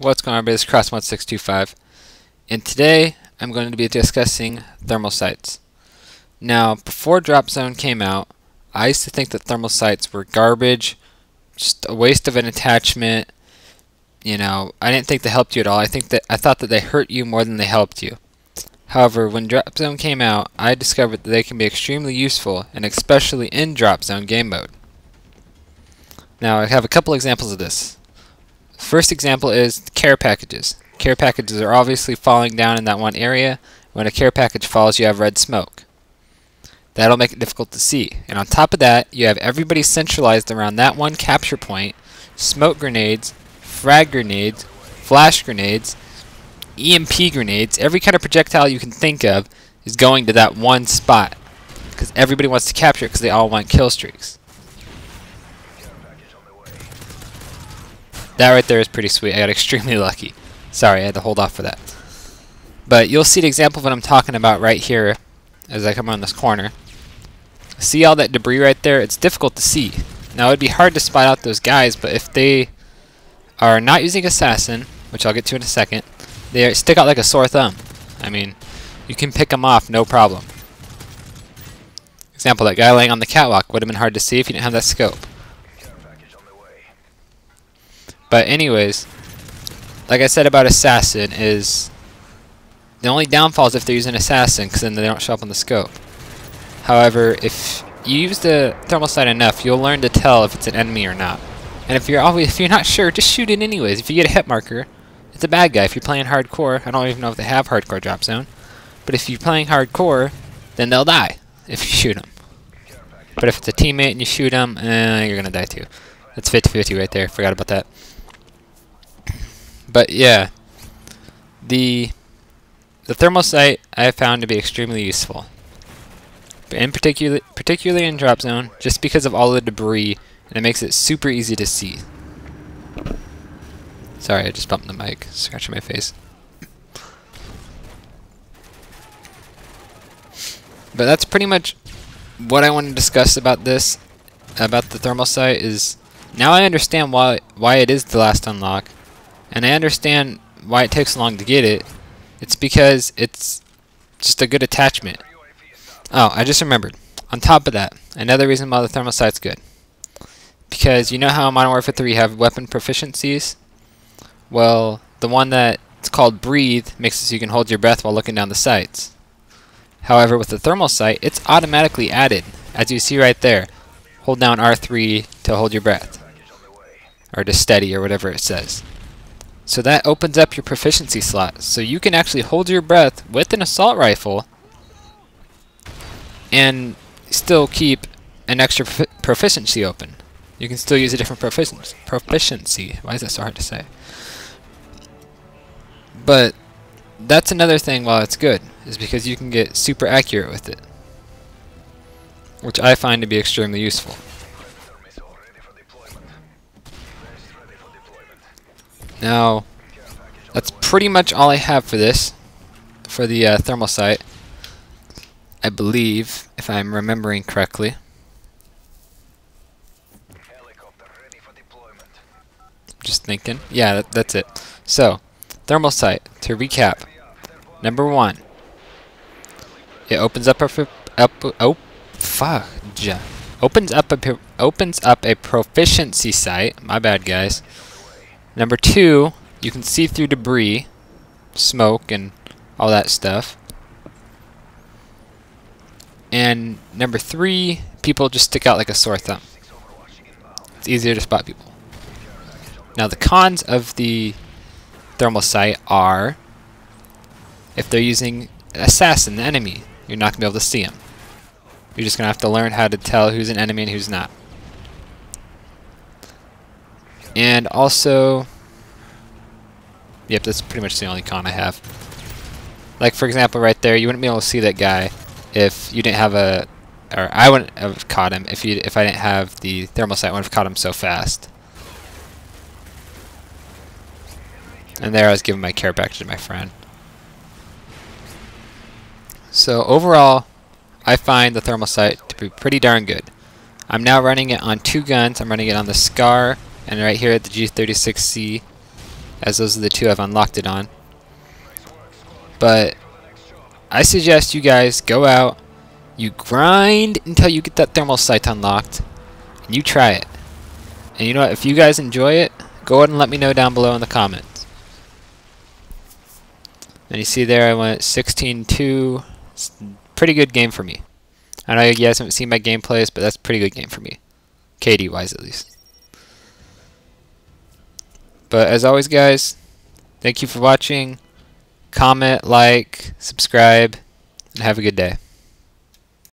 What's going on, everybody? This is Cross1625, and today I'm going to be discussing thermal sights. Now, before Drop Zone came out, I used to think that thermal sights were garbage, just a waste of an attachment. You know, I didn't think they helped you at all. I thought that they hurt you more than they helped you. However, when Drop Zone came out, I discovered that they can be extremely useful, and especially in Drop Zone game mode. Now, I have a couple examples of this. First example is care packages. Care packages are obviously falling down in that one area. When a care package falls, you have red smoke. That'll make it difficult to see. And on top of that, you have everybody centralized around that one capture point. Smoke grenades, frag grenades, flash grenades, EMP grenades, every kind of projectile you can think of is going to that one spot. Because everybody wants to capture it because they all want kill streaks. That right there is pretty sweet. I got extremely lucky. Sorry, I had to hold off for that. But you'll see the example of what I'm talking about right here as I come around this corner. See all that debris right there? It's difficult to see. Now, it would be hard to spot out those guys, but if they are not using Assassin, which I'll get to in a second, they stick out like a sore thumb. I mean, you can pick them off, no problem. Example, that guy laying on the catwalk would have been hard to see if you didn't have that scope. But anyways, like I said about Assassin, is the only downfall is if they're using Assassin, because then they don't show up on the scope. However, if you use the thermal sight enough, you'll learn to tell if it's an enemy or not. And if you're not sure, just shoot it anyways. If you get a hit marker, it's a bad guy. If you're playing hardcore, I don't even know if they have hardcore drop zone, but if you're playing hardcore, then they'll die if you shoot them. But if it's a teammate and you shoot them, you're gonna die too. That's 50-50 right there. Forgot about that. But yeah, the thermal sight I have found to be extremely useful, and particularly in Drop Zone, just because of all the debris, and it makes it super easy to see. Sorry, I just bumped the mic, scratching my face. But that's pretty much what I want to discuss about this, about the thermal sight. Is now I understand why it is the last unlock. And I understand why it takes so long to get it. It's because it's just a good attachment. Oh, I just remembered. On top of that, another reason why the thermal sight's good. Because you know how in Modern Warfare 3 you have weapon proficiencies? Well, the one that's called Breathe makes it so you can hold your breath while looking down the sights. However, with the thermal sight, it's automatically added. As you see right there, hold down R3 to hold your breath. Or to steady, or whatever it says. So that opens up your proficiency slot. So you can actually hold your breath with an assault rifle and still keep an extra proficiency open. You can still use a different proficiency. Why is that so hard to say? But that's another thing why it's good, is because you can get super accurate with it, which I find to be extremely useful. Now, that's pretty much all I have for this, for the thermal sight, I believe, if I'm remembering correctly. Just thinking. Yeah, that's it. So, thermal sight, to recap. Number 1, it opens up a proficiency sight. My bad, guys. Number 2, you can see through debris, smoke, and all that stuff. And number 3, people just stick out like a sore thumb. It's easier to spot people. Now, the cons of the thermal sight are, if they're using Assassin, the enemy, you're not going to be able to see him. You're just going to have to learn how to tell who's an enemy and who's not. And also, yep, that's pretty much the only con I have. Like, for example, right there, you wouldn't be able to see that guy if you didn't have or I wouldn't have caught him if I didn't have the thermal sight. I wouldn't have caught him so fast. And there I was giving my care package to my friend. So overall, I find the thermal sight to be pretty darn good. I'm now running it on 2 guns. I'm running it on the Scar and right here at the G36C. as those are the two I've unlocked it on. But I suggest you guys go out, you grind until you get that thermal sight unlocked, and you try it. And you know what, if you guys enjoy it, go ahead and let me know down below in the comments. And you see there I went 16-2. It's a pretty good game for me. I know you guys haven't seen my gameplays, but that's a pretty good game for me. KD wise at least. But as always guys, thank you for watching. Comment, like, subscribe, and have a good day.